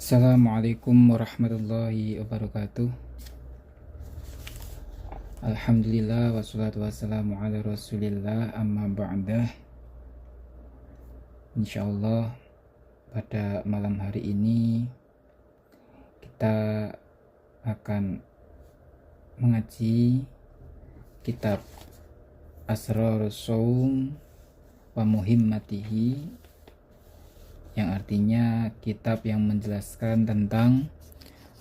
Assalamualaikum warahmatullahi wabarakatuh. Alhamdulillah wassalatu wassalamu ala rasulillah amma ba'dah. Insyaallah pada malam hari ini kita akan mengaji kitab Asrarus Shaum wa Muhimmatihi, yang artinya kitab yang menjelaskan tentang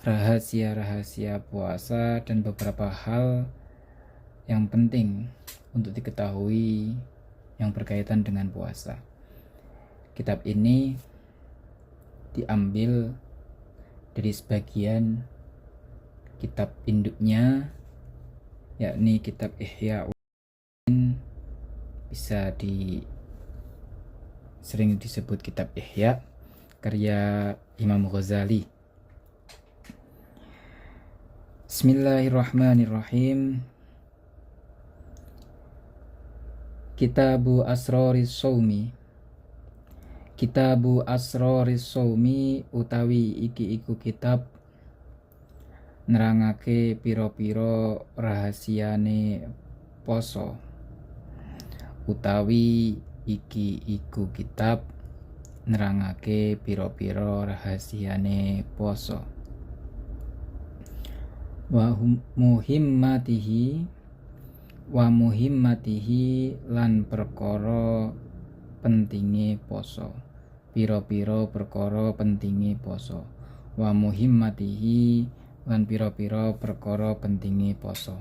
rahasia-rahasia puasa dan beberapa hal yang penting untuk diketahui yang berkaitan dengan puasa. Kitab ini diambil dari sebagian kitab induknya, yakni kitab Ihya, bisa sering disebut kitab Ihya, karya Imam Ghazali. Bismillahirrahmanirrahim. Kitabu Asroris Shaumi. Kitabu Asroris Shaumi utawi iki iku kitab nerangake piro-piro rahasiane poso. Utawi iki iku kitab nerangake piro-piro rahasiane poso. Wa muhimmatihi lan perkara pentinge poso. Piro-piro perkara pentinge poso. Wa muhimmatihi lan piro-piro perkara pentinge poso.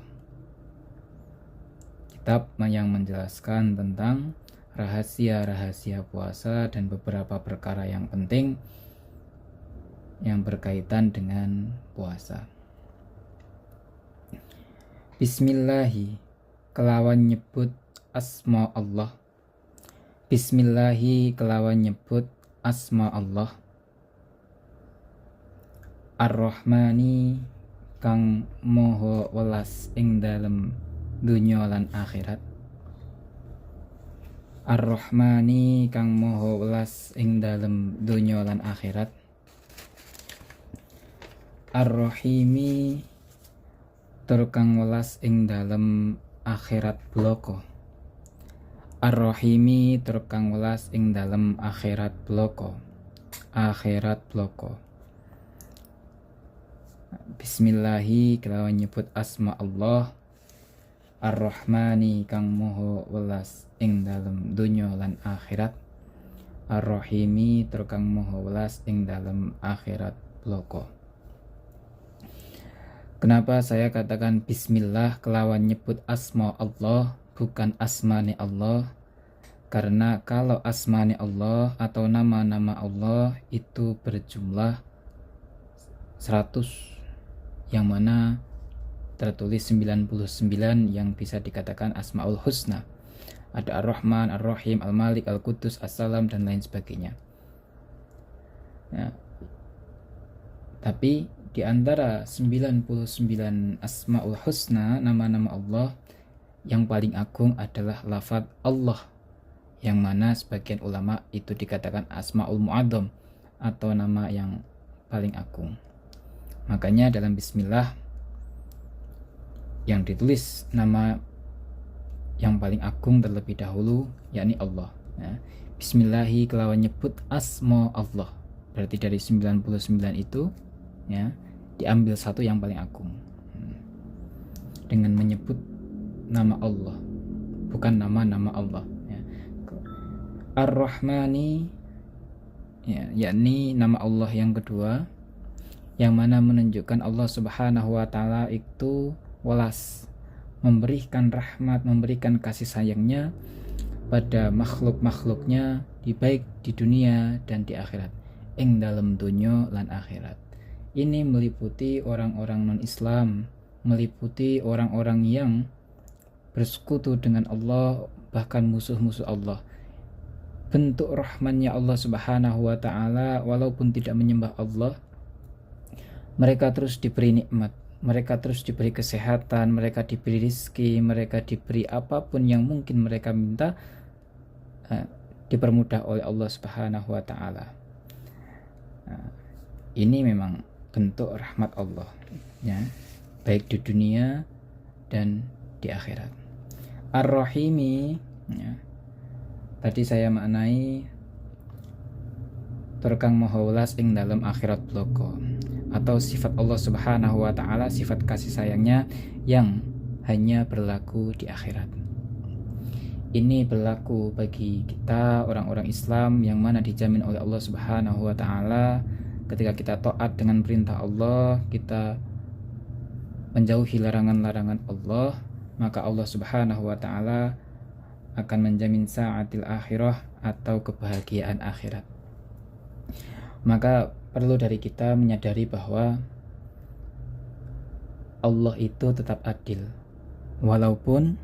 Kitab yang menjelaskan tentang rahasia-rahasia puasa dan beberapa perkara yang penting yang berkaitan dengan puasa. Bismillahi, kelawan nyebut asma Allah. Bismillahi, kelawan nyebut asma Allah. Ar-Rahmani, kang moho welas ing dalem dunya lan akhirat. Ar-Rahmani, kang moho welas ing dalem dunya lan akhirat. Ar-Rahimi, tur kang welas ing dalem akhirat bloko. Ar-Rahimi, tur kang welas ing dalem akhirat bloko. Akhirat bloko. Bismillahi, kelawan nyebut asma Allah. Ar-Rahmani, kang moho welas ing dalem dunya lan akhirat. Ar-Rahimi, tur kang moho welas ing dalem akhirat bloko. Kenapa saya katakan bismillah kelawan nyebut asma Allah, bukan asmane Allah? Karena kalau asmane Allah atau nama-nama Allah itu berjumlah 100, yang mana tertulis 99 yang bisa dikatakan Asmaul Husna. Ada Ar-Rahman, Ar-Rahim, Al-Malik, Al-Qudus, As-Salam, dan lain sebagainya. Ya. Tapi di antara 99 Asmaul Husna, nama-nama Allah, yang paling agung adalah lafaz Allah, yang mana sebagian ulama itu dikatakan Asmaul Mu'adzam atau nama yang paling agung. Makanya dalam bismillah yang ditulis nama yang paling agung terlebih dahulu, yakni Allah. Ya. Bismillahi, kelawan nyebut asma Allah. Berarti dari 99 itu, ya, diambil satu yang paling agung dengan menyebut nama Allah, bukan nama-nama Allah, ya. Ar-Rahmani, ya, yakni nama Allah yang kedua, yang mana menunjukkan Allah Subhanahu wa ta'ala itu welas memberikan rahmat, memberikan kasih sayangnya pada makhluk-makhluknya, baik di dunia dan di akhirat, ing dalam dunia lan akhirat. Ini meliputi orang-orang non-Islam, meliputi orang-orang yang bersekutu dengan Allah, bahkan musuh-musuh Allah. Bentuk rahmannya Allah Subhanahu wa ta'ala, walaupun tidak menyembah Allah, mereka terus diberi nikmat, mereka terus diberi kesehatan, mereka diberi rizki, mereka diberi apapun yang mungkin mereka minta, dipermudah oleh Allah Subhanahu wa ta'ala. Ini memang bentuk rahmat Allah, ya, baik di dunia dan di akhirat. Ar-Rahimi, ya, tadi saya maknai turkang maha welas ing dalam akhirat bloko, atau sifat Allah Subhanahu wa taala, sifat kasih sayangnya yang hanya berlaku di akhirat. Ini berlaku bagi kita orang-orang Islam yang mana dijamin oleh Allah Subhanahu wa taala ketika kita taat dengan perintah Allah, kita menjauhi larangan-larangan Allah, maka Allah Subhanahu wa taala akan menjamin sa'atil akhirah atau kebahagiaan akhirat. Maka perlu dari kita menyadari bahwa Allah itu tetap adil. Walaupun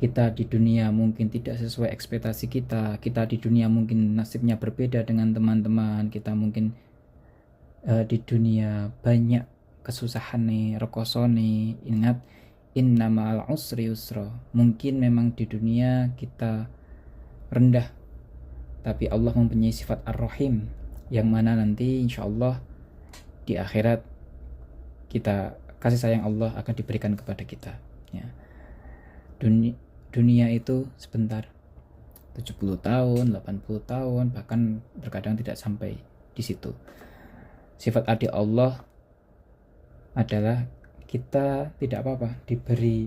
kita di dunia mungkin tidak sesuai ekspektasi kita di dunia mungkin nasibnya berbeda dengan teman-teman kita, mungkin di dunia banyak kesusahan nih, rekoso nih. Ingat, inna ma'al usri yusra. Mungkin memang di dunia kita rendah, tapi Allah mempunyai sifat Ar-Rahim, yang mana nanti insya Allah di akhirat kita, kasih sayang Allah akan diberikan kepada kita, ya. Dunia itu sebentar, 70 tahun, 80 tahun, bahkan terkadang tidak sampai di situ. Sifat adil Allah adalah kita tidak apa-apa diberi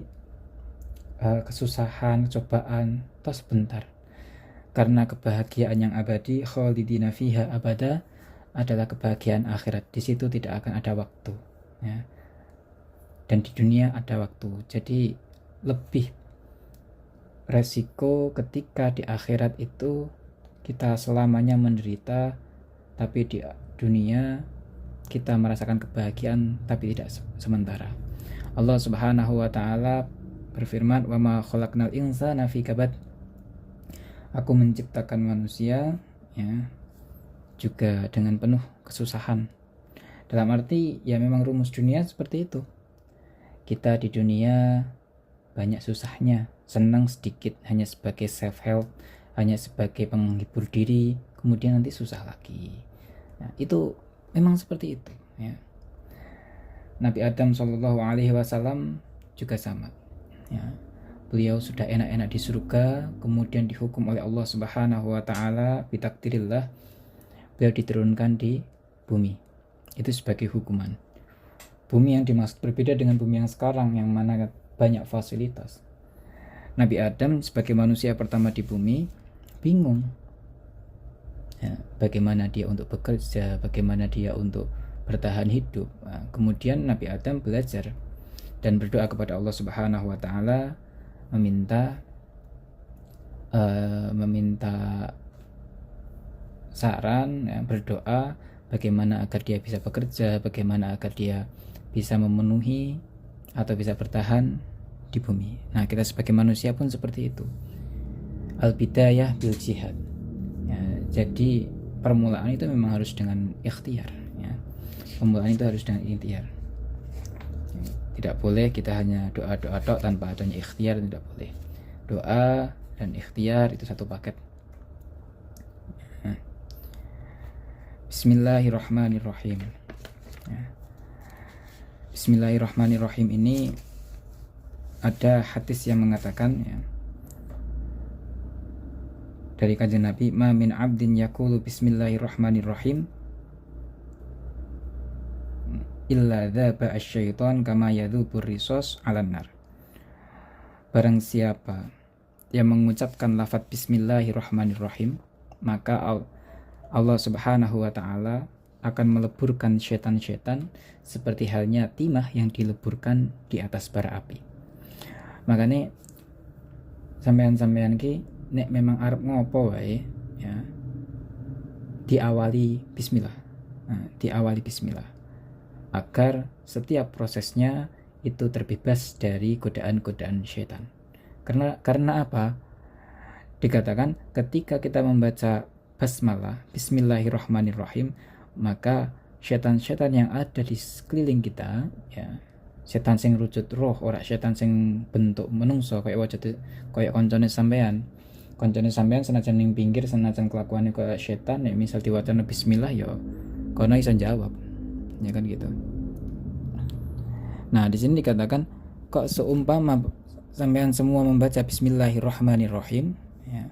kesusahan, cobaan, toh sebentar. Karena kebahagiaan yang abadi, khalidina fiha abada, adalah kebahagiaan akhirat. Di situ tidak akan ada waktu, ya. Dan di dunia ada waktu. Jadi lebih resiko ketika di akhirat itu kita selamanya menderita, tapi di dunia kita merasakan kebahagiaan tapi tidak sementara. Allah Subhanahu wa taala berfirman, "Wa ma khalaqnal insana fi kabad." Aku menciptakan manusia, ya, juga dengan penuh kesusahan. Dalam arti ya memang rumus dunia seperti itu. Kita di dunia banyak susahnya, senang sedikit hanya sebagai self help, hanya sebagai penghibur diri, kemudian nanti susah lagi. Nah, itu memang seperti itu, ya. Nabi Adam SAW juga sama, ya. Beliau sudah enak-enak di surga, kemudian dihukum oleh Allah Subhanahu wa taala, bitakdirillah, beliau diturunkan di bumi. Itu sebagai hukuman. Bumi yang dimaksud berbeda dengan bumi yang sekarang, yang mana banyak fasilitas. Nabi Adam sebagai manusia pertama di bumi bingung, ya, bagaimana dia untuk bekerja, bagaimana dia untuk bertahan hidup. Nah, kemudian Nabi Adam belajar dan berdoa kepada Allah Subhanahu wa taala, meminta saran, ya, berdoa bagaimana agar dia bisa bekerja, bagaimana agar dia bisa memenuhi atau bisa bertahan di bumi. Nah, kita sebagai manusia pun seperti itu. Al-bidayah bil jihad, ya, jadi permulaan itu memang harus dengan ikhtiar, ya. Permulaan itu harus dengan ikhtiar. Tidak boleh kita hanya doa-doa tok tanpa adanya ikhtiar, tidak boleh. Doa dan ikhtiar itu satu paket. Bismillahirrahmanirrahim. Bismillahirrahmanirrahim ini ada hadis yang mengatakan, ya, dari kanjeng Nabi, ma min abdin yaqulu bismillahirrahmanirrahim illa dzaba asyaiton kama yadzubur risos 'alan nar. Barang siapa yang mengucapkan lafaz bismillahirrahmanirrahim, maka Allah Subhanahu wa taala akan meleburkan setan-setan seperti halnya timah yang dileburkan di atas bara api. Makanya sampean-sampean ki nek memang arep ngopo wae, ya, diawali bismillah. Nah, diawali bismillah agar setiap prosesnya itu terbebas dari godaan-godaan syaitan. Karena apa? Dikatakan ketika kita membaca basmalah, bismillahirrahmanirrahim, maka syaitan-syaitan yang ada di sekeliling kita, ya, setan sing rujut roh, ora setan sing bentuk menungso kayak wajah kayak koncone sampean senajan ning pinggir, senajan kelakuannya kayak setan, ya misal diwacana bismillah, ya kono iso jawab, ya kan gitu. Nah di sini dikatakan kok seumpama sampean semua membaca Bismillahirrahmanirrahim, ya,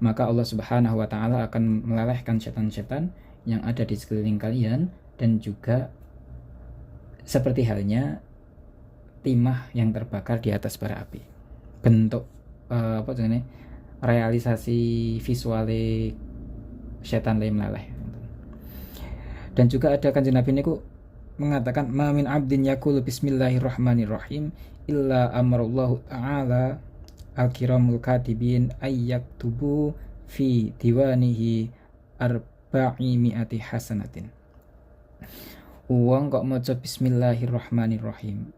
maka Allah Subhanahu wa Ta'ala akan melelehkan setan-setan yang ada di sekeliling kalian, dan juga seperti halnya timah yang terbakar di atas bara api. Bentuk apa namanya, realisasi visuale setan lain meleleh. Dan juga ada kanjeng Nabi niku mengatakan ma min abdin yaqulu bismillahirrahmanirrahim illa amarallahu ta'ala al-kiramul katibin ayyaktubu fi diwanihi arba'i mi'ati hasanatin. Wong kok maca bismillahirrahmanirrahim,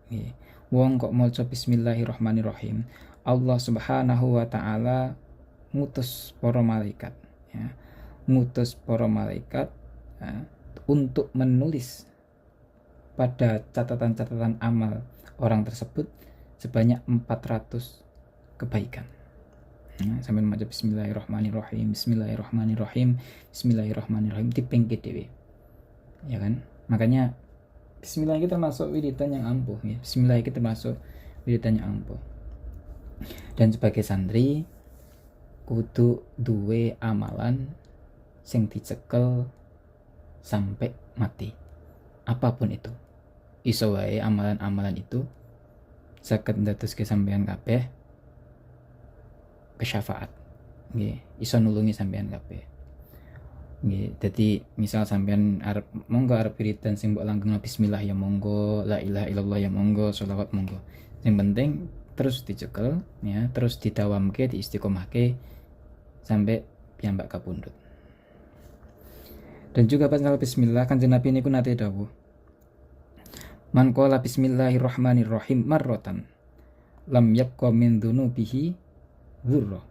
wong kok maca bismillahirrahmanirrahim, Allah Subhanahu wa Ta'ala ngutus para malaikat, ya, ngutus para malaikat, ya, untuk menulis pada catatan-catatan amal orang tersebut sebanyak 400 kebaikan. Sampai membaca bismillahirrahmanirrahim, bismillahirrahmanirrahim, bismillahirrahmanirrahim dipengke dhewe, ya kan. Makanya bismillah kita termasuk wiridan yang ampuh, ya. Bismillah kita termasuk wiridan yang ampuh. Dan sebagai santri kudu duwe amalan sing dicekel sampai mati, apapun itu. Iso wae amalan-amalan itu saged ndadoske sampean kabeh kesyafaat, nggih, iso nulungi sampean kabeh, nggih. Dadi misal sampean arep monggo arep wiridan sing mbok langgengno bismillah ya monggo, la ilaha illallah ya monggo, sholawat monggo. Yang penting terus dicekel, ya, terus didawamke, diistiqomahke sampai piyambak kapundhut. Dan juga pas kalau bismillah kanjeng Nabi niku nate dawuh, man qala bismillahirrahmanirrahim marratan lam yabqa min dzunubihi dzurrah.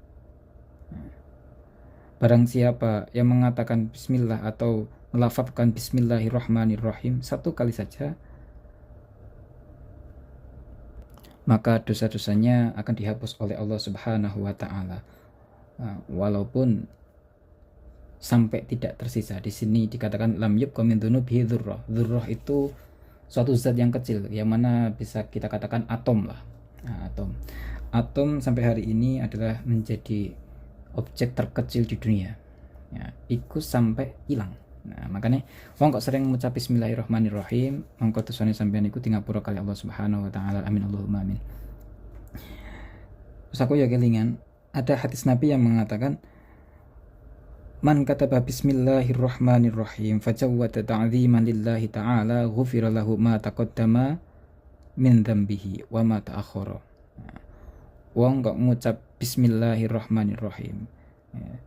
Barang siapa yang mengatakan bismillah atau melafazkan bismillahirrahmanirrahim satu kali saja, maka dosa-dosanya akan dihapus oleh Allah Subhanahu wa Ta'ala, walaupun sampai tidak tersisa. Di sini dikatakan lam yabqa min dzunubihi dzurrah. Dzurrah itu suatu zat yang kecil, yang mana bisa kita katakan atom lah. Nah, atom sampai hari ini adalah menjadi objek terkecil di dunia, ya, ikut sampai hilang. Nah, makanya wong kok sering mengucap bismillahirrahmanirrahim, mongko dosane sampeyan iku tingapura kali Allah Subhanahu wa Ta'ala. Amin Allahumma amin. Terus aku ya kelingan ada hadis Nabi yang mengatakan man kataba bismillahirrahmanirrahim fajawwada ta'ziman lillahi ta'ala ghufira lahu ma taqaddama min dzambihi wa ma ta'akhkhara. Wong kok ngucap bismillahirrahmanirrahim, ya.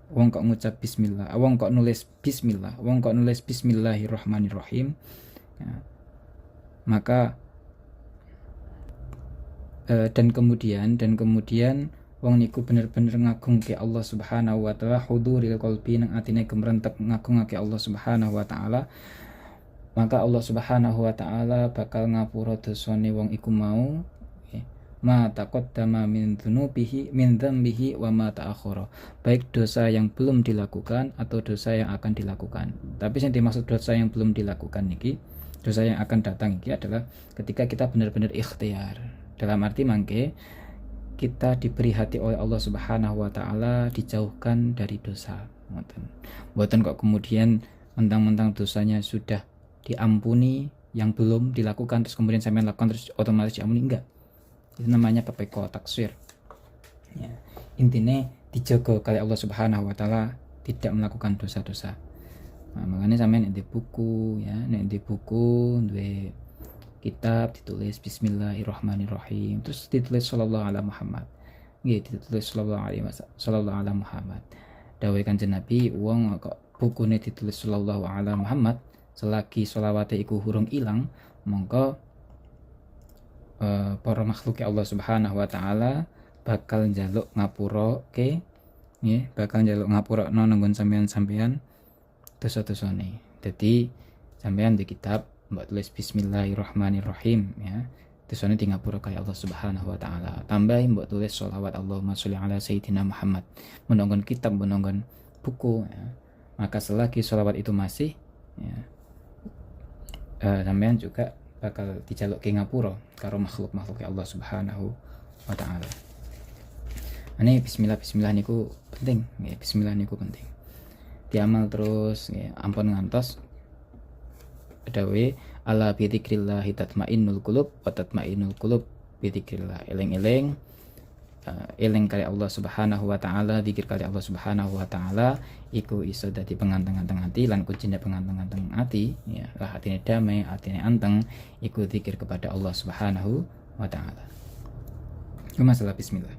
Wong kok ngucap bismillah, wong kok nulis bismillah, wong kok nulis bismillahirrahmanirrahim, ya. Maka dan kemudian wong niku bener-bener ngagungke Allah Subhanahu wa Ta'ala, huduril qalbi nang atine gemrentep ngagungake Allah Subhanahu wa Ta'ala, maka Allah Subhanahu wa Ta'ala bakal ngapura dosane wong iku mau, ma taqaddama min dzunubihi min dzambihi wa ma ta'akhkhara, baik dosa yang belum dilakukan atau dosa yang akan dilakukan. Tapi yang dimaksud dosa yang belum dilakukan niki, dosa yang akan datang niki adalah ketika kita benar-benar ikhtiar, dalam arti mangke kita diberi hati oleh Allah Subhanahu wa Ta'ala, dijauhkan dari dosa. Mboten kok kemudian mentang-mentang dosanya sudah diampuni yang belum dilakukan terus kemudian sampean lakukan terus otomatis diampuni, enggak. Itu namanya pepeko taksir, ya. Intinya dijaga kali Allah Subhanahu wa Ta'ala tidak melakukan dosa-dosa. Nah, makanya sampean nek di buku, ya, nek di buku duwe kitab ditulis bismillahirrahmanirrahim, terus ditulis sallallahu ala Muhammad, nggih, ditulis sallallahu ala Muhammad. Dawuh Kanjeng Nabi, wong kok bukune ditulis sallallahu ala Muhammad selagi sholawate iku hurung ilang, mongko para makhluk Allah Subhanahu wa Ta'ala bakal njaluk ngapura ke, nggih, bakal njaluk ngapura nanggon sampean dosa-dosane. Dadi sampean di kitab mbok tulis bismillahirrahmanirrahim, ya, dosane di ngapura kaya Allah Subhanahu wa Ta'ala. Tambahi mbok tulis sholawat Allahumma sholli ala sayyidina Muhammad, menonggon kitab, menonggon buku, ya. maka selagi sholawat itu masih ya, sampean juga bakal dijaluk ke ngapura karo makhluk-makhluk Allah Subhanahu wa taala. Ini bismillah niku penting, ya, bismillah niku penting. Diamal terus, ya, ampun ngantos dawe ala bi dzikrillah tatmainnul qulub wa tatmainnul qulub bi dzikrillah. Eling-eling eling kali Allah Subhanahu wa taala, zikir kali Allah Subhanahu wa taala iku iso dadi penganteng-anteng ati lan kuncine penganteng-anteng ati, ya, lah atine damai, atine anteng iku zikir kepada Allah Subhanahu wa taala. Itu masalah bismillah.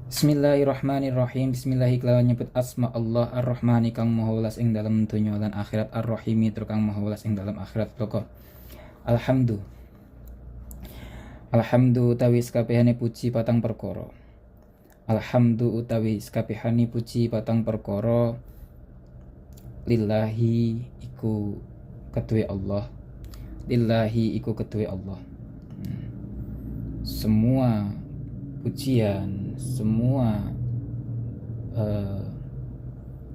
Bismillahirrahmanirrahim. Bismillahi kelawan nyebut asma Allah Ar-Rahmani kang maha welas ing dalem donya lan akhirat, Ar-Rahimi tur kang maha welas ing dalem akhirat. Pokok Alhamdu utawi sakabehane puji patang perkara. Alhamdu utawi sakabehane puji patang perkara. Lillahi iku keduwe Allah. Lillahi iku keduwe Allah. Semua pujian, semua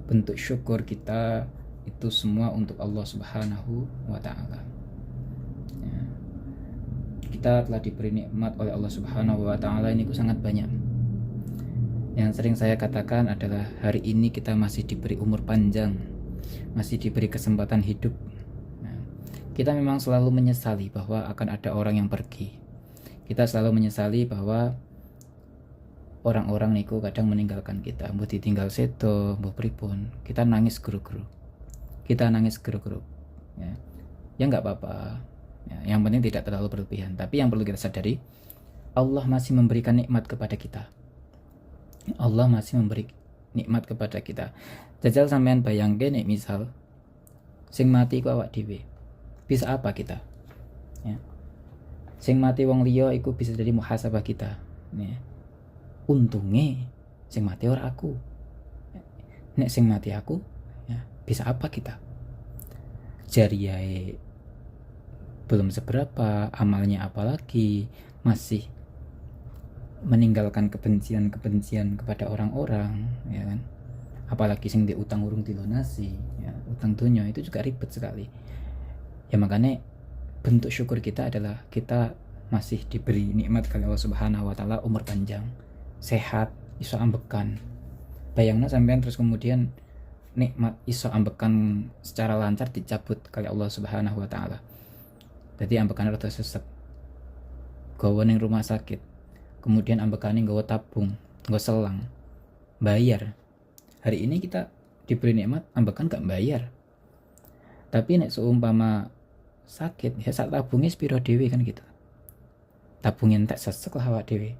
bentuk syukur kita itu semua untuk Allah Subhanahu wa taala. Ya. Kita telah diberi nikmat oleh Allah Subhanahu wa taala ini sangat banyak. Yang sering saya katakan adalah hari ini kita masih diberi umur panjang, masih diberi kesempatan hidup. Nah, kita memang selalu menyesali bahwa akan ada orang yang pergi. Kita selalu menyesali bahwa orang-orang niku kadang meninggalkan kita, mbok ditinggal sedo, mbok pripun, kita nangis guru-guru. Ya nggak apa-apa. Ya, yang penting tidak terlalu berlebihan. Tapi yang perlu kita sadari, Allah masih memberikan nikmat kepada kita. Allah masih memberi nikmat kepada kita. Jajal sampean bayangke nek misal sing mati ku awak dhewe. Bisa apa kita? Ya. Sing mati wong liya iku bisa jadi muhasabah kita. Ya. Untungnya sing mati ora aku. Nek sing mati aku, ya, bisa apa kita? Jariyae belum seberapa, amalnya apalagi, masih meninggalkan kebencian kepada orang-orang, ya kan? Apalagi sing di utang urung dilunasi, ya, utang dunia itu juga ribet sekali. Ya makanya bentuk syukur kita adalah kita masih diberi nikmat kali Allah Subhanahu wa taala, umur panjang, sehat, iso ambekan. Bayangna sampean terus kemudian nikmat iso ambekan secara lancar dicabut kali Allah Subhanahu wa taala. Jadi ambekan rada sesek. Gawa ning rumah sakit. Kemudian ambekane nggawa tabung, nggawa selang. Bayar. Hari ini kita diberi nikmat ambekan gak bayar. Tapi nek seumpama sakit, ya sak tabungnya sepiro dhewe kan gitu. Tabungnya entek sesek lah awak dhewe.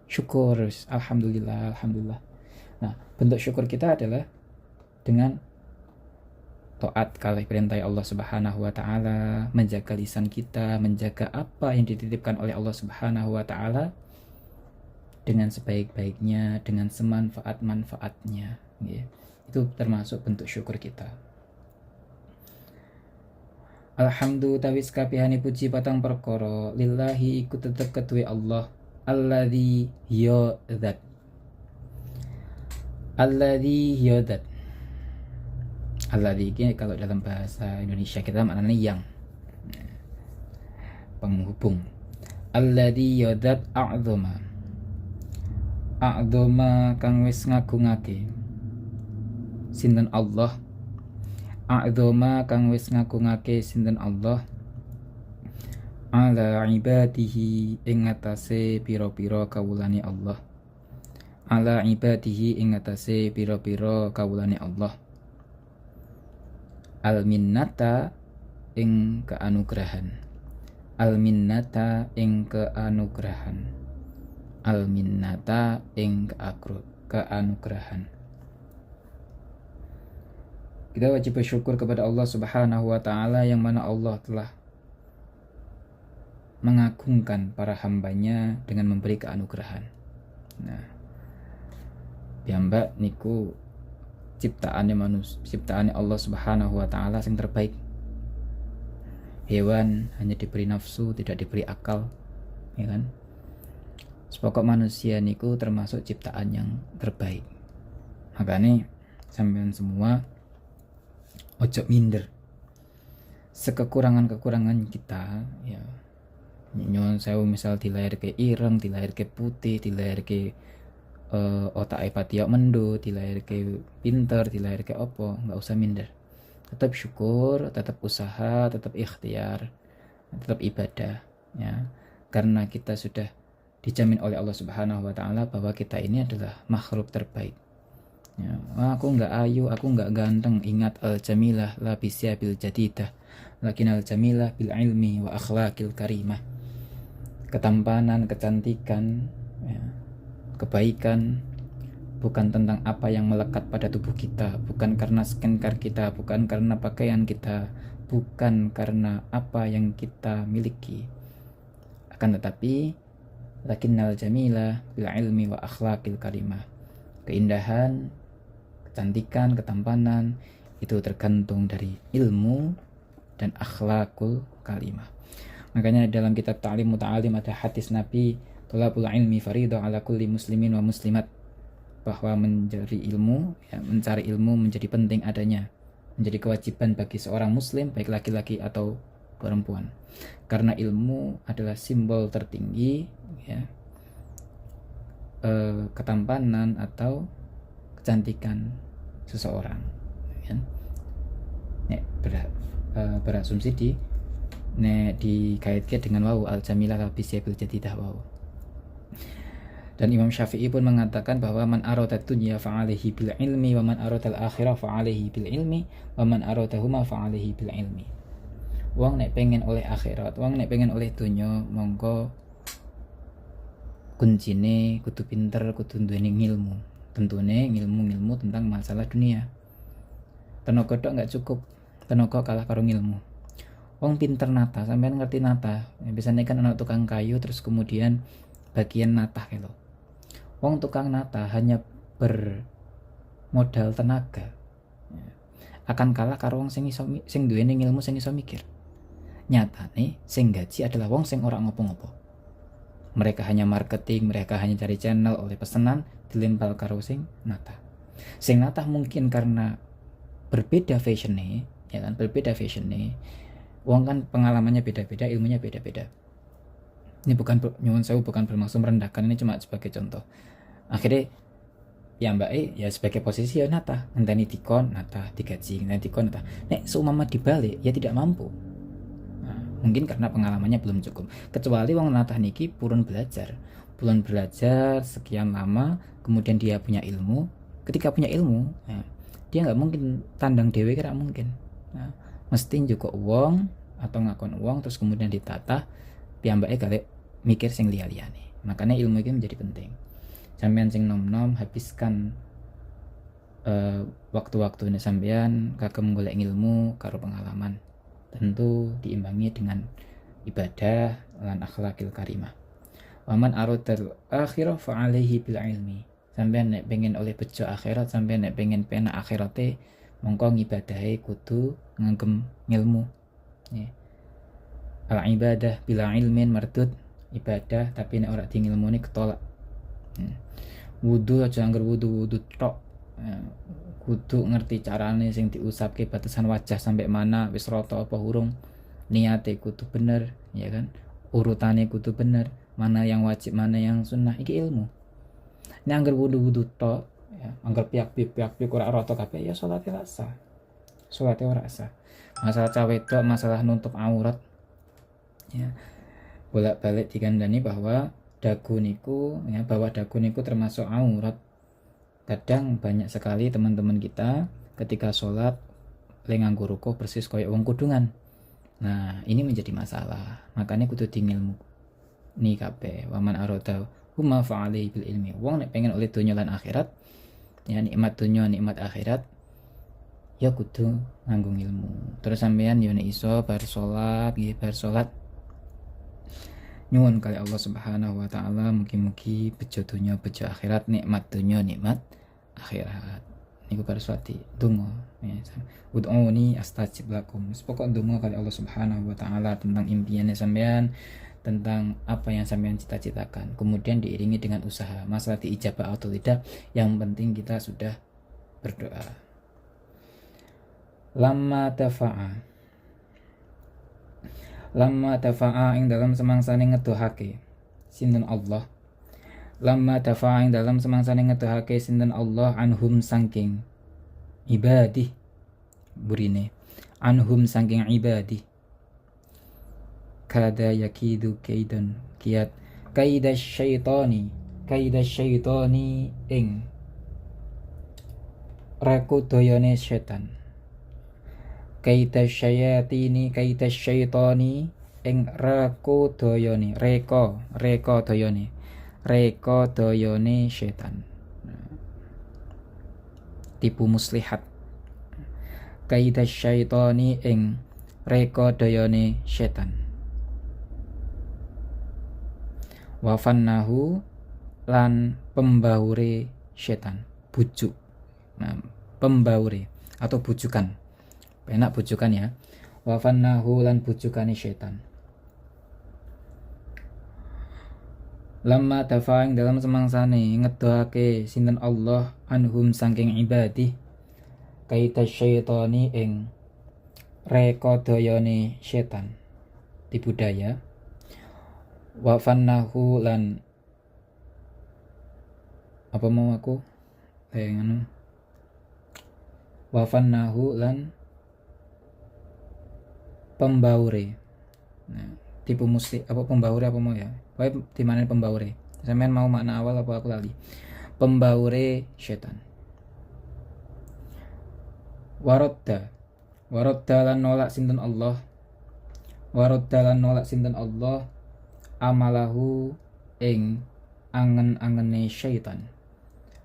Syukur, alhamdulillah. Nah, bentuk syukur kita adalah dengan taat kali perintah Allah Subhanahu wa taala, menjaga lisan kita, menjaga apa yang dititipkan oleh Allah Subhanahu wa taala dengan sebaik-baiknya, dengan semanfaat-manfaatnya, ya. Itu termasuk bentuk syukur kita. Alhamdulillah tawis kabehane puji patang perkara, lillahi iku tetep ketuwe Allah, alladzi yadzat. Alladzi yadzat. Alladzi ini kalau dalam bahasa Indonesia kita maknanya yang, penghubung. Alladzi yadzat a'dzama. A'dzama kang wis ngagungake. Sinten Allah. A'dzama kang wis ngagungake sinten Allah. Ala ibadihi ing atase pira-pira kawulane Allah. Ala ibadihi ing atase pira-pira kawulane Allah. Al-minnata ing keanugrahan. Al-minnata ing keanugrahan. Al-minnata ing keanugrahan. Kita wajib bersyukur kepada Allah Subhanahu wa taala yang mana Allah telah mengagungkan para hambanya dengan memberi keanugrahan. Nah, piyambak niku ciptaannya manusia, ciptaannya Allah Subhanahu wa taala yang terbaik. Hewan hanya diberi nafsu, tidak diberi akal, ya kan? Sepokok manusia niku termasuk ciptaan yang terbaik. Makanya sampean semua ojo minder sekekurangan-kekurangan kita ya. Nyuwun sewu misal dilahirke ireng, dilahirke putih, dilahirke otak patiok mendo, dilahirke pinter, dilahirke opo, nggak usah minder. Tetap syukur, tetap usaha, tetap ikhtiar, tetap ibadah ya. Karena kita sudah dijamin oleh Allah Subhanahu wa taala bahwa kita ini adalah makhluk terbaik. Ya, aku nggak ayu, aku nggak ganteng. Ingat al-jamilah la bisyabil jadidah, lakin al-jamilah bil ilmi wa akhlaqil karimah. Ketampanan, kecantikan, ya, kebaikan bukan tentang apa yang melekat pada tubuh kita, bukan karena skincare kita, bukan karena pakaian kita, bukan karena apa yang kita miliki, akan tetapi lakinnal jamila bil ilmi wa akhlaqil karimah. Keindahan, kecantikan, ketampanan itu tergantung dari ilmu dan akhlakul karimah. Makanya dalam kitab Ta'lim Muta'alim ada hadis Nabi, thalabul ilmi faridah ala kulli muslimin wa muslimat, bahwa mencari ilmu ya, mencari ilmu menjadi penting adanya, menjadi kewajiban bagi seorang muslim baik laki-laki atau perempuan, karena ilmu adalah simbol tertinggi ya, ketampanan atau kecantikan seseorang ya. Berasumsi dikaitkan dengan wau al-jamilah al-bisyabil jadidah wau. Dan Imam Syafi'i pun mengatakan bahwa man arada dunya fa'alaihi bil ilmi wa man arada al-akhirah fa'alaihi bil ilmi wa man aradahuma fa'alaihi bil ilmi. Wong nek pengen oleh akhirat, wong nek pengen oleh dunya, mongko kuncine kudu pinter, kudu duweni ilmu. Tentunya ilmu tentang masalah dunia. Tenaga tok nggak cukup, tenaga kalah karo ilmu. Wong pinter nata, sampean ngerti nata, biasanya kan anak tukang kayu terus kemudian bagian nata gitu. Wong tukang nata hanya bermodal tenaga, akan kalah karo wong sing duweni ilmu sing iso mikir. Nyatane sing gaji adalah wong sing ora ngopo-ngopo. Mereka hanya marketing, mereka hanya cari channel oleh pesanan, dilempar karo sing nata. Sing nata mungkin karena berbeda fashionnya, ya kan, berbeda fashionnya. Wong kan pengalamannya beda-beda, ilmunya beda-beda. Ini bukan nyuwun sewu, bukan bermaksud merendahkan, ini cuma sebagai contoh. Akhirnya ya mbak ya sebagai posisi ya nata, ngenteni dikon nata digaji, ngenteni dikon nata. Nek seumpama dibalik ya tidak mampu. Nah, mungkin karena pengalamannya belum cukup. Kecuali wong nata niki purun belajar sekian lama, kemudian dia punya ilmu. Ketika punya ilmu, ya, dia nggak mungkin tandang dewe, kira mungkin. Nah, mesti juga uang atau ngakon uang terus kemudian ditata piyambake kali mikir sing liya-liyane. Makanya ilmu itu menjadi penting. Sampeyan sing nom-nom habiskan waktu-waktu ini sampeyan kagem golek ilmu karo pengalaman. Tentu diimbangi dengan ibadah lan akhlakil karimah. Waman aradal akhirah fa alaihi bil ilmi. Sampeyan nek pengen oleh bejo akhirat, sampeyan nek pengen penak akhirate, mongko ngibadahe kudu ngagem ilmu ya. Al ibadah bila ilmin mardud, ibadah tapi nek ora di ngilmune ketolak. Wudu aja anggar wudu tok ya. Kudu ngerti carane sing diusapke batasan wajah sampai mana, wis rata apa urung, niate kudu bener ya kan, urutane kudu bener, mana yang wajib mana yang sunnah, iki ilmu. Nek anggar wudu tok ya, anggar piak-piak ora rata kabeh ya salate ora sah. Salate ora sah. Masalah cawe tok, masalah nutup aurat ya. Bolak-balik dikandani bahwa dagu niku ya, bahwa dagu niku termasuk aurat. Kadang banyak sekali teman-teman kita ketika sholat nganggo rukuh persis koyo wong kudungan. Nah, ini menjadi masalah. Makanya kudu dingilmu ni kabeh. Waman arada huma fa'alaihi bil ilmi. Wong nek pengen oleh dunya lan akhirat, ya nikmat dunya nikmat akhirat, ya kudu nganggo ilmu. Terus sampean yo nek iso bar salat, nggih bar salat nyuwun kali Allah Subhanahu wa taala mugi-mugi bejo dunya bejo akhirat, nikmat dunya nikmat akhirat. Niku karswati donga ya. Ud'uni astajib lakum. Pokok donga kali Allah Subhanahu wa taala tentang impiannya sampean, tentang apa yang sampean cita-citakan. Kemudian diiringi dengan usaha. Masalah diijabah atau tidak, yang penting kita sudah berdoa. Lamma tafa'a ing dalam semangsane ngedohake sinten Allah. Lamma tafa'a ing dalam semangsane ngedohake sinten Allah anhum saking ibadih burine anhum saking ibadih kada yakidu kaidan kiat kaidas syaitani ing raku doyone setan kaidas syaitani ing raku doyone reka doyone setan. Tipu muslihat kaidas syaitani ing reka doyone setan. Wafannahu lan pembaure setan, bujuk. Nah, pembaure atau bujukan. Enak bujukan ya. Wafannahu lan bujukane setan. Lamma tafa'ing dalam semangsane ngedohake sinten Allah anhum saking ibadih kaita syaitani ing reka dayane setan dibudaya. Wafannahu lan apa mau aku nganu wafannahu lan pembaure. Nah, tipu musli apa pembaure apa mau ya? Pokoknya di mana pembaure? Sampean mau makna awal apa aku lali? Pembaure setan. Waradda lan nolak sinten Allah. Waradda lan nolak sinten Allah amalahu ing angen-angene syaitan.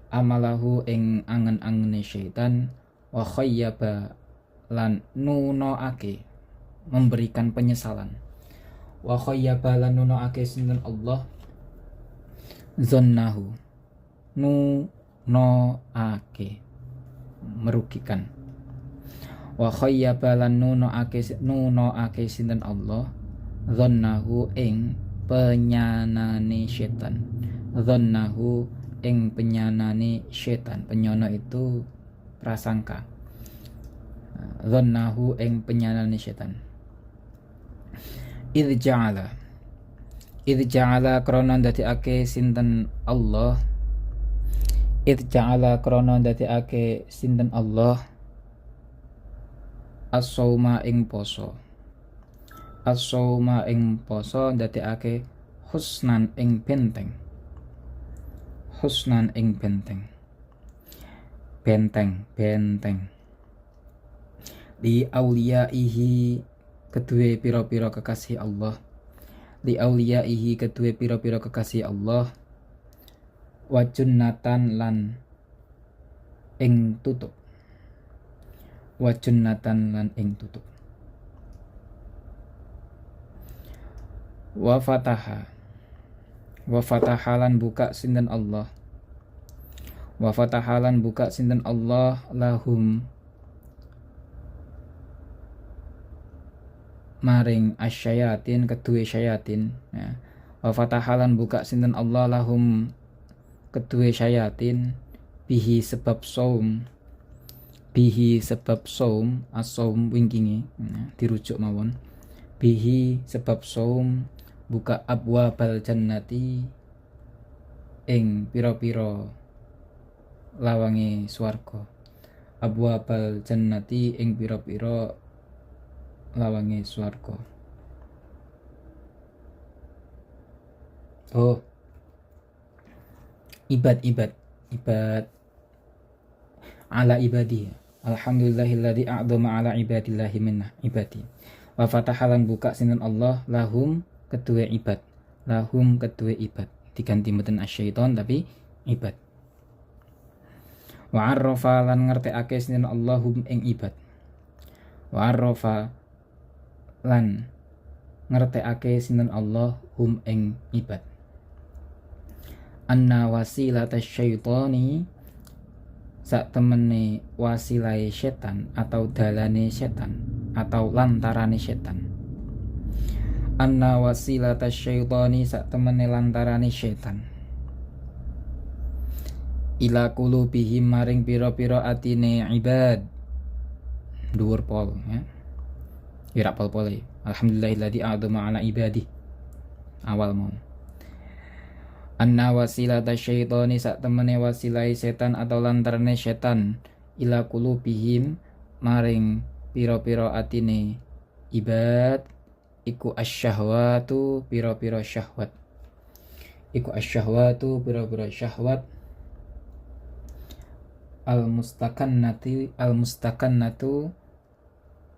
Amalahu ing angen-angene syaitan wa khayyaba lan nunoake memberikan penyesalan. Wa khayyaba lan nunoake sinten Allah zannahu nunoake merugikan. Wa khayyaba lan nunoake sinten Allah zannahu ing penyanane setan. Zannahu ing penyanane setan. Penyono itu prasangka. Zannahu ing penyanane setan. Idh ja'ala krana ndadekake sinten Allah. Idh ja'ala krana ndadekake sinten Allah as-sauma ing poso. As-sauma ing poso ndadekake husnan ing benteng. Husnan ing benteng. Benteng. Li auliyaihi kedue pira-pira kekasih Allah. Li auliyaihi kedue pira-pira kekasih Allah. Wa junnatan lan ing tutup. Wa junnatan lan ing tutup. Wa fataha lan buka sinten Allah. Wa fataha lan buka sinten Allah lahum maring asyayatin kedue syayatin ya. Wa fataha lan buka sinten Allah lahum kedue syayatin bihi sebab saum as-saum wingkinge ya, dirujuk mawon bihi sebab saum buka abwabal jannati ing pira-pira lawange swarga. Abwabal jannati ing pira-pira lawange swarga. Oh, ibad ala ibadi. Alhamdulillahilladzi a'dhama ala ibadillahi minna ibadi. Wa fatahalan buka sinten Allah lahum kedua ibad. Lahum kedua ibad. Diganti mboten asyaiton tapi ibad. Wa arrafa lan ngertekake sinten Allahum ing ibad. Wa arrafa lan ngertekake sinten Allah hum ing ibad. Anna wasilata syaitani sak temene wasilai setan atau dalane setan atau lantarane setan. Anna wasilata syaitani sak temene lantarane setan ila qulubihim maring pira-pira atine ibad. Dhuwur pol ya. Ira pol-pole. Alhamdulillahilladzi a'dama ala ibadi. Awal mau. Anna wasilata syaitani sak temene wasilai setan atau lantarane setan ila qulubihim maring pira-pira atine ibad iku asyahwatu pira-pira syahwat. Iku asyahwatu pira-pira syahwat al-mustakannatu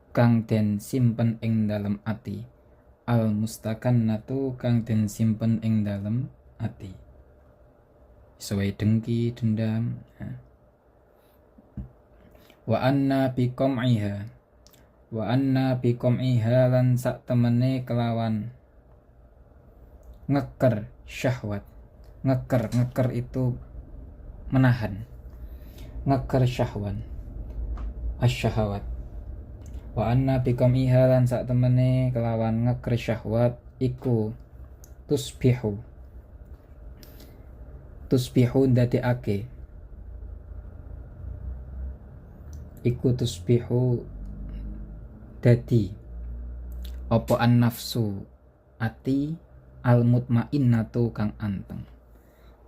kang den simpen ing dalem ati. Al-mustakannatu kang den simpen ing dalem ati. Sesuai dengki, dendam. Wa anna biqam'iha lan sak temene kelawan ngeker syahwat. Ngeker itu menahan. Ngeker syahwan asyahawat. Wa anna biqam'iha lan sak temene kelawan ngeker syahwat iku tusbihu ndadekake iku tusbihu dadi apa an-nafsu ati al-mutmainnatu kang anteng.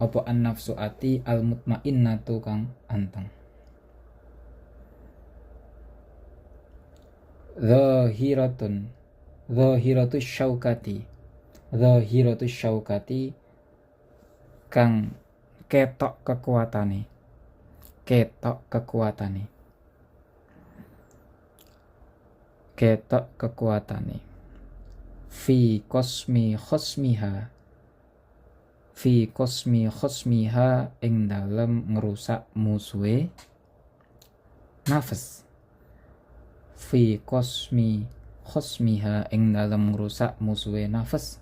Apa an-nafsu ati al-mutmainnatu kang anteng. Zahiratus syaukati kang ketok kekuatane fi kosmi khosmiha ing dalem ngerusak musuhe nafas. Fi kosmi khosmiha ing dalem ngerusak musuhe nafas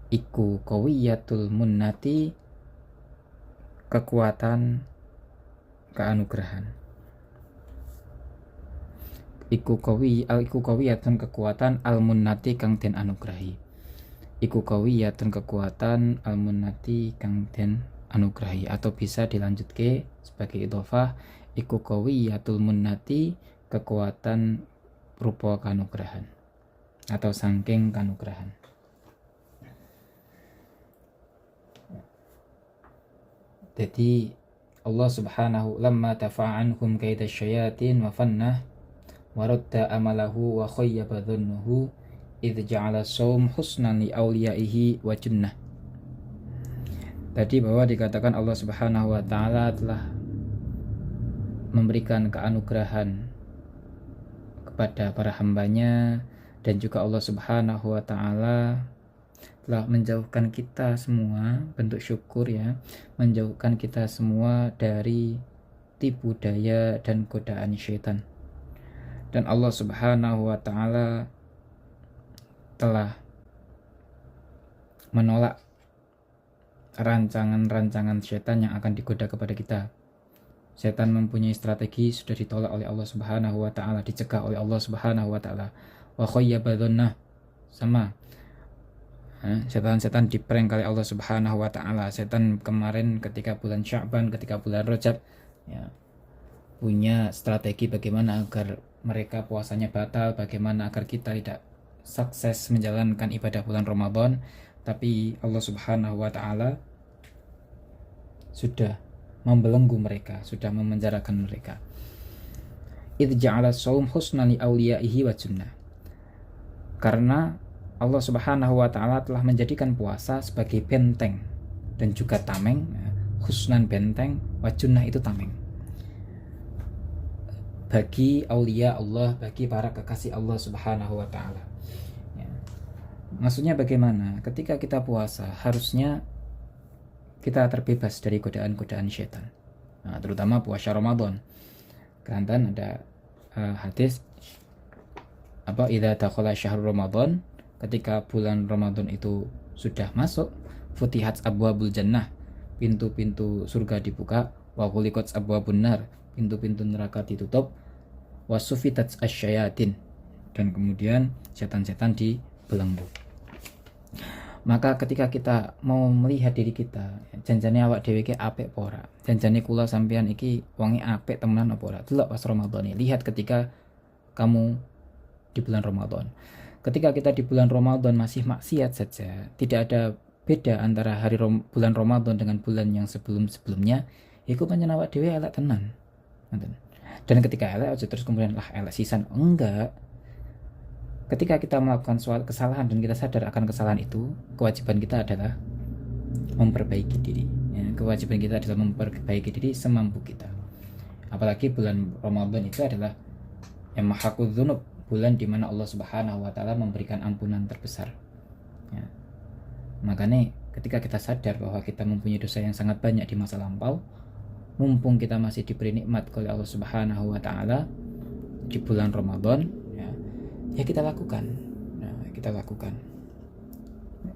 iku qawiyatul munnati kekuatan keanugerahan. Iku qawiyatun kekuatan al-munnati kang den anugrahi. Iku qawiyatun kekuatan al-munnati kang den anugrahi, atau bisa dilanjutke sebagai idhofah iku qawiyatul munnati kekuatan rupa kanugrahan atau sangking kanugrahan. Jadi Allah subhanahu lamma tafa'anhum kaida syayatin wa fannah wa radda amalahu wa khayyaba dhunnuhu idh ja'ala sawm husnan li awliyaihi wa junnah. Tadi bahwa dikatakan Allah subhanahu wa ta'ala telah memberikan keanugerahan kepada para hambanya, dan juga Allah subhanahu wa ta'ala telah menjauhkan kita semua, bentuk syukur ya, menjauhkan kita semua dari tipu daya dan godaan syaitan. Dan Allah subhanahu wa ta'ala telah menolak rancangan-rancangan syaitan yang akan digoda kepada kita. Syaitan mempunyai strategi, sudah ditolak oleh Allah subhanahu wa ta'ala, dicegah oleh Allah subhanahu wa ta'ala. Wa khayyaba dhannah, sama setan-setan diprank oleh Allah subhanahu wa ta'ala. Setan kemarin ketika bulan Sya'ban, ketika bulan Rajab ya, punya strategi bagaimana agar mereka puasanya batal, bagaimana agar kita tidak sukses menjalankan ibadah bulan Ramadan. Tapi Allah subhanahu wa ta'ala sudah membelenggu mereka, sudah memenjarakan mereka. Idh ja'ala shaum husnan li awliyaihi wa junnah. Karena Allah subhanahu wa ta'ala telah menjadikan puasa sebagai benteng dan juga tameng. Husnan benteng, wa junnah itu tameng, bagi aulia Allah, bagi para kekasih Allah subhanahu wa ta'ala ya. Maksudnya bagaimana? Ketika kita puasa harusnya kita terbebas dari godaan-godaan syaitan, terutama puasa Ramadan. Karena ada hadis idza dakhala syahrul Ramadan, ketika bulan Ramadan itu sudah masuk, futihat abwabul jannah, pintu-pintu surga dibuka, wa ghuliqat abwabun nar, pintu-pintu neraka ditutup, wa sufitat asyayatin, dan kemudian setan-setan dibelenggu. Maka ketika kita mau melihat diri kita, janjane awak dhewe iki apik apa ora? Janjane kula sampean iki wonge apik temenan apa ora? Delok pas Ramadan ini. Lihat ketika kamu di bulan Ramadan. Ketika kita di bulan Ramadan masih maksiat saja, tidak ada beda antara bulan Ramadan dengan bulan yang sebelum-sebelumnya, iku pancen awak dhewe elek tenan. Dan ketika elek aja terus kemudian lah elek sisan. Enggak. Ketika kita melakukan suatu kesalahan dan kita sadar akan kesalahan itu, kewajiban kita adalah memperbaiki diri. Ya, kewajiban kita adalah memperbaiki diri semampu kita. Apalagi bulan Ramadan itu adalah yang mahakul dzunub, bulan di mana Allah Subhanahu wa taala memberikan ampunan terbesar. Ya. Makanya ketika kita sadar bahwa kita mempunyai dosa yang sangat banyak di masa lampau, mumpung kita masih diberi nikmat oleh Allah Subhanahu wa taala di bulan Ramadan, ya kita lakukan. Kita lakukan.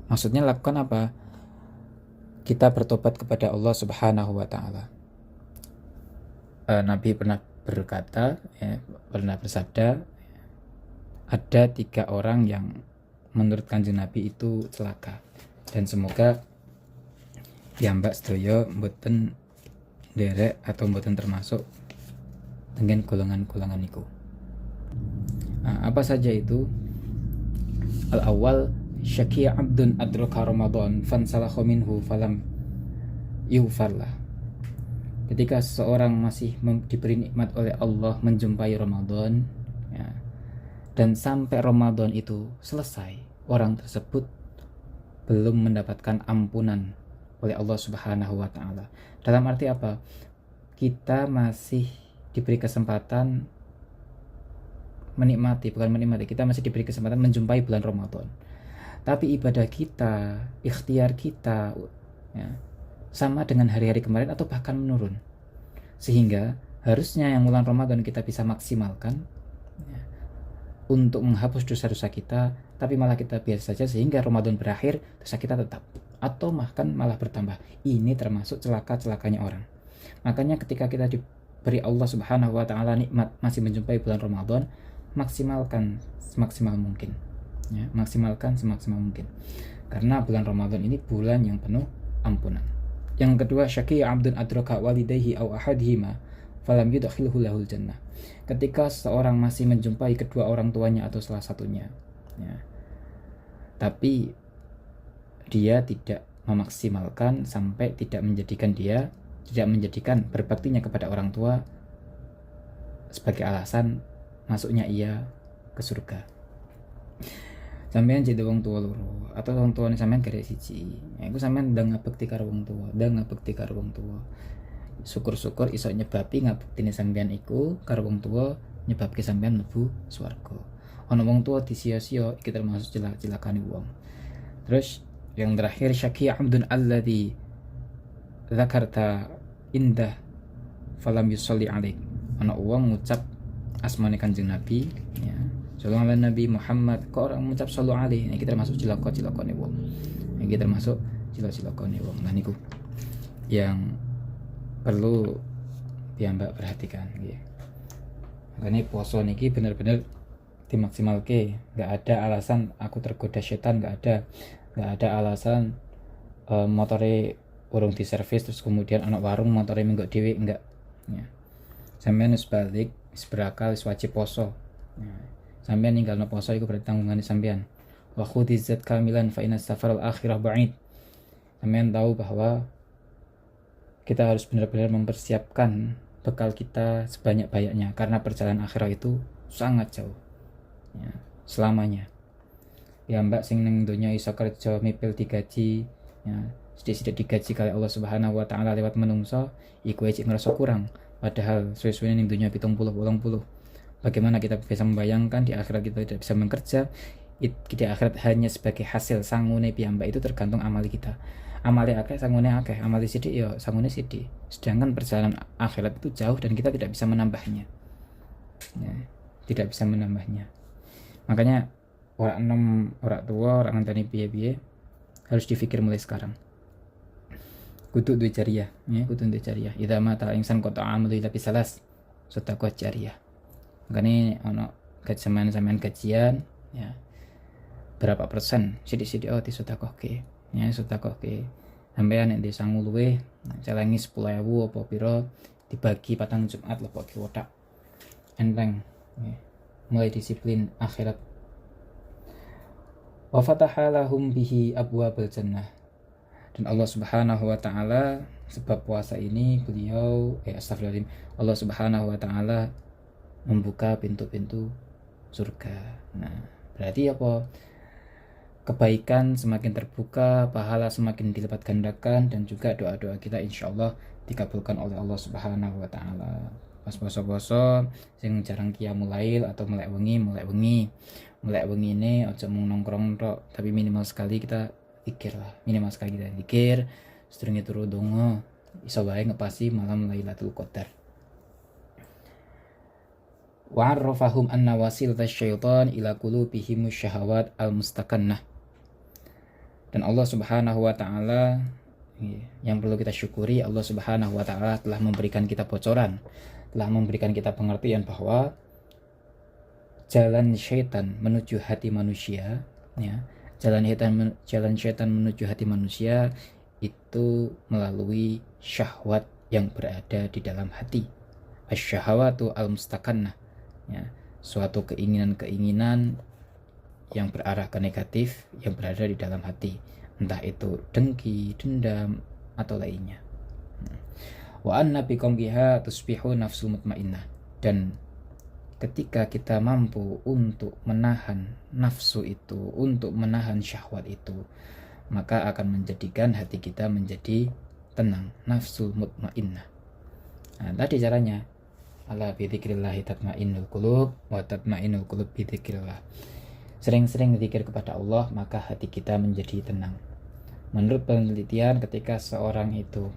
Maksudnya lakukan apa? Kita bertobat kepada Allah Subhanahu wa taala. Nabi pernah berkata, pernah bersabda, ada 3 orang yang menurut Kanjeng Nabi itu celaka. Dan semoga piyambak sedaya mboten derek atau mboten termasuk dengan golongan-golongan niku. Apa saja itu? Al-awwal, syakiya abdun adraka Ramadan fansalakha minhu falam yughfarlah. Ketika seseorang masih diberi nikmat oleh Allah menjumpai Ramadan, ya, dan sampai Ramadan itu selesai, orang tersebut belum mendapatkan ampunan oleh Allah Subhanahu wa taala. Dalam arti apa? Kita masih diberi kesempatan kita masih diberi kesempatan menjumpai bulan Ramadan. Tapi ibadah kita, ikhtiar kita, ya, sama dengan hari-hari kemarin atau bahkan menurun. Sehingga harusnya yang bulan Ramadan kita bisa maksimalkan, ya, untuk menghapus dosa-dosa kita, tapi malah kita biasa saja sehingga Ramadan berakhir dosa kita tetap atau bahkan malah bertambah. Ini termasuk celaka-celakanya orang. Makanya ketika kita diberi Allah Subhanahu wa taala nikmat masih menjumpai bulan Ramadan, maksimalkan semaksimal mungkin, ya, maksimalkan semaksimal mungkin, karena bulan Ramadan ini bulan yang penuh ampunan. Yang kedua, syaqi abdun adraka walidayhi aw ahadihima falam yudkhilhu lahul jannah. Ketika seorang masih menjumpai kedua orang tuanya atau salah satunya, ya, tapi dia tidak memaksimalkan sampai tidak menjadikan berbaktinya kepada orang tua sebagai alasan masuknya ia ke surga. Sampeyan jadi wong tua loro atau wong tuane sampean gak siji, ya iku sampean ndang ngabekti karo wong tua. Syukur-syukur iso nyebabi ngabektine sampean iku karo wong tua nyebabke sampean mlebu swarga. Ana wong tua disia-sia iki termasuk celakane wong. Terus yang terakhir, syaqi abdun alladzi dzakarta indah falam yusolli alaik. Ana wong ngucap asmane Kanjeng Nabi, ya, sallallahu alaihi Nabi Muhammad, kok orang mengucap sallu alaihi, ini termasuk cilaka-cilakane wong. Ini termasuk cilaka-cilakane wong. Nah niku yang perlu piyambak perhatikan, ya. Makanya poso niki bener-bener dimaksimalke, nggak ada alasan aku tergoda setan, nggak ada alasan motore urung diservis terus kemudian anak warung motore menggok dhewe, enggak, ya. Sampeyan wis balik, wis berakal, wis wajib poso. Sampeyan ninggalno poso iku berarti tanggungane sampeyan. Wa khudizat kamilan fa inna safaral akhirah ba'id. Sampeyan tahu bahwa kita harus benar-benar mempersiapkan bekal kita sebanyak-banyaknya karena perjalanan akhirat itu sangat jauh, ya, selamanya. Ya mbak sing ning donya iso kerja mipil digaji, ya, sithik-sithik digaji kali Allah Subhanahu wa taala lewat menungso, iku ecik ngerasa kurang. Padahal suwe-suwe ning dunia 70. Bagaimana kita bisa membayangkan di akhirat kita tidak bisa bekerja? Di akhirat hanya sebagai hasil sangune piyambak itu tergantung amali kita. Amali akeh sangune akeh, amali sithik ya sangune sithik. Sedangkan perjalanan akhirat itu jauh dan kita tidak bisa menambahnya. Ya, tidak bisa menambahnya. Makanya orang enom, orang tua, orang ngenteni piye-piye harus dipikir mulai sekarang. Kudu duwe jariah, ya, kudu duwe jariah. Idza mata insan qata amalu ila bisalas, sedekah jariah. Makane ana sampean gajian, ya. berapa persen sithik-sithik disedekahke ya sedekahke sampeyan nek di sangu luweh celengi 10.000 apa pira dibagi patang Jumat lebokke kotak enteng ya. Mulai disiplin akhirat. Wa fataha lahum bihi abwabal jannah, dan Allah Subhanahu wa taala sebab puasa ini beliau astagfirullahaladzim, Allah Subhanahu wa taala membuka pintu-pintu surga. Nah, berarti apa? Kebaikan semakin terbuka, pahala semakin dilipat gandakan, dan juga doa-doa kita insyaallah dikabulkan oleh Allah Subhanahu wa taala. Pas poso-poso sing jarang qiyamul lail atau melek wengi ini aja mung nongkrong tok, tapi minimal sekali kita zikir lah, minimal sekali kita zikir sedurunge turu donga iso wae ngepasi malam Lailatul Qadar. Wa arrafahum anna wasilata syaitan ila qulubihim syahawat al-mustaqannah. Dan Allah Subhanahu wa taala yang perlu kita syukuri, Allah Subhanahu wa taala telah memberikan kita bocoran, telah memberikan kita pengertian bahwa jalan syaitan menuju hati manusia ya, jalan syaitan menuju hati manusia itu melalui syahwat yang berada di dalam hati. Asy-syahawatu al-mustaqannah ya, suatu keinginan-keinginan yang berarah ke negatif yang berada di dalam hati, entah itu dengki, dendam atau lainnya. Wa anna biqamqiha tusbihu nafsul mutmainnah, dan ketika kita mampu untuk menahan nafsu itu, untuk menahan syahwat itu, maka akan menjadikan hati kita menjadi tenang, nafsul mutmainnah. Nah, tadi caranya ala bi dzikrillah tatmainnul qulub wa tatmainnul qulub bi dzikrillah. Sering-sering zikir kepada Allah, maka hati kita menjadi tenang. Menurut penelitian, ketika seorang itu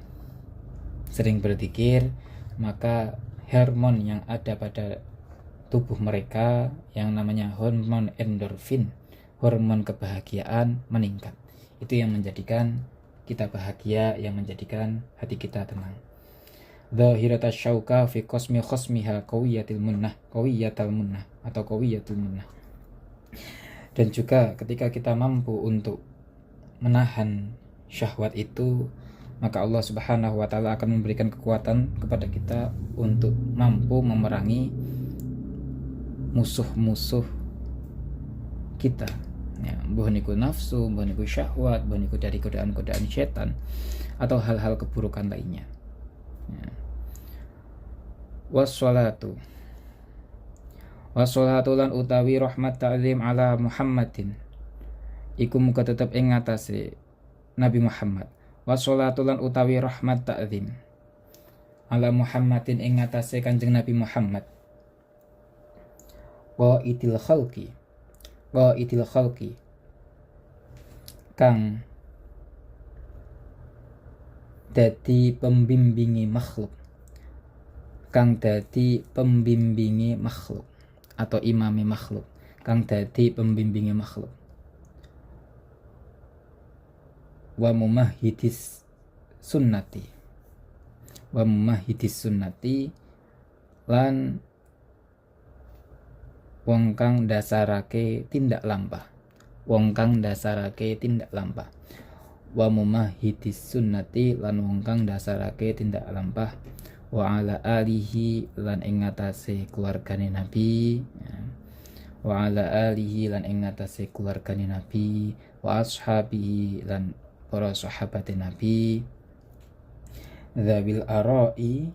sering berzikir, maka hormon yang ada pada tubuh mereka yang namanya hormon endorfin, hormon kebahagiaan meningkat. Itu yang menjadikan kita bahagia, yang menjadikan hati kita tenang. Dhahirata syauka fi qasmi khasmiha qawiyatul munnah atau qawiyatul munnah. Dan juga ketika kita mampu untuk menahan syahwat itu, maka Allah Subhanahu wa taala akan memberikan kekuatan kepada kita untuk mampu memerangi musuh-musuh kita ya, mbah niku nafsu, mbah niku syahwat, mbah niku dari godaan-godaan setan atau hal-hal keburukan lainnya ya. Wassalatu lan utawi rahmat ta'zim ala Muhammadin iku muga tetep ing ngatasé Nabi Muhammad. Wassalatu lan utawi rahmat ta'zim ala Muhammadin ing ngatasé Kanjeng Nabi Muhammad. Qaidil khalqi kang dadi pembimbingi makhluk, atau imami makhluk, kang dadi pembimbingi makhluk. Wa mumahhidis sunnati lan wong kang dasarake tindak lampah. Wa mumahhidis sunnati lan wong kang dasarake tindak lampah. Wa ala alihi lan ing ngatasé keluargane Nabi ya. Wa ala alihi lan ing ngatasé keluargane Nabi, wa ashabihi lan para sahabate Nabi. Dzawil ara'i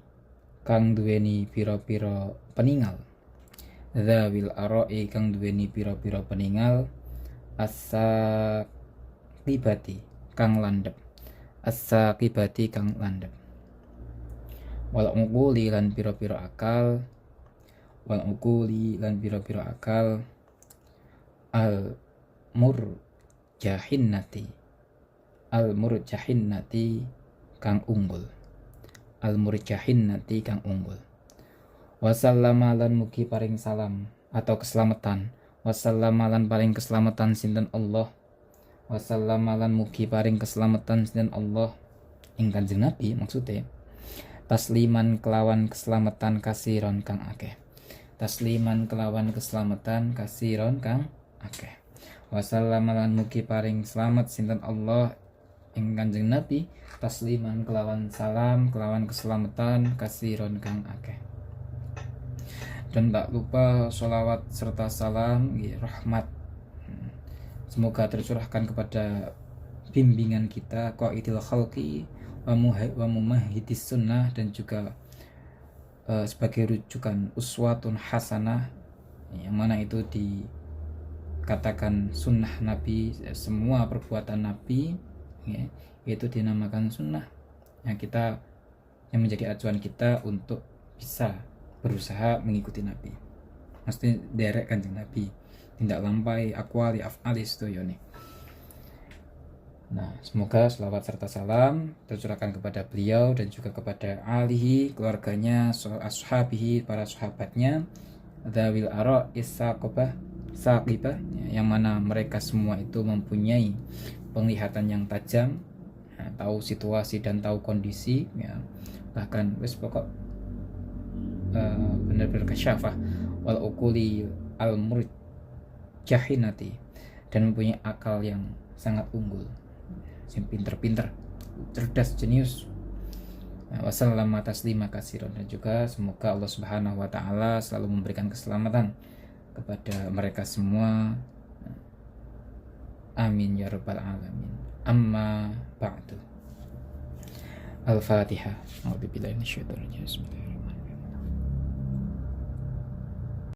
kang duweni pira-pira peninggal. As-saqibati kang landhep. Wal uquli lan pira-pira akal. Al murjahinnati kang unggul. Wasallama lan mugi paring salam atau keselamatan. Wasallama lan paring keselamatan sinten Allah. Wasallama lan mugi paring keselamatan sinten Allah ing Kanjeng Nabi, maksudnya tasliman kelawan keselamatan kasiron kang akeh. Wasallam lan mugi paring selamat sinten Allah ing Kanjeng Nabi tasliman kelawan salam kelawan keselamatan kasiron kang akeh. Dan tak lupa sholawat serta salam rahmat semoga tercurahkan kepada bimbingan kita qaidil khalqi wa mumahhidis sunnah, dan juga sebagai rujukan uswatun hasanah, yang mana itu dikatakan sunnah Nabi, semua perbuatan Nabi ya, itu dinamakan sunnah yang menjadi acuan kita untuk bisa berusaha mengikuti Nabi, mesti derek Kanjeng Nabi, tidak lampai akwali af'alis to yone. Nah, semoga selawat serta salam tercurahkan kepada beliau dan juga kepada alihi, keluarganya, ashabihi, para sahabatnya, dzawil ara isaqobah saqibah, yang mana mereka semua itu mempunyai penglihatan yang tajam, tahu situasi dan tahu kondisi ya, bahkan wis pokok benar-benar kasyafah wal ukuli al murid jahinati, dan mempunyai akal yang sangat unggul, yang pinter-pinter, cerdas, jenius. Wasallam taslima katsiran, dan juga semoga Allah Subhanahu wa taala selalu memberikan keselamatan kepada mereka semua. Amin ya rabbal alamin. Amma ba'du. Al-Fatihah. A'udzubillahi minasyaitonir rajim. Bismillahirrahmanirrahim.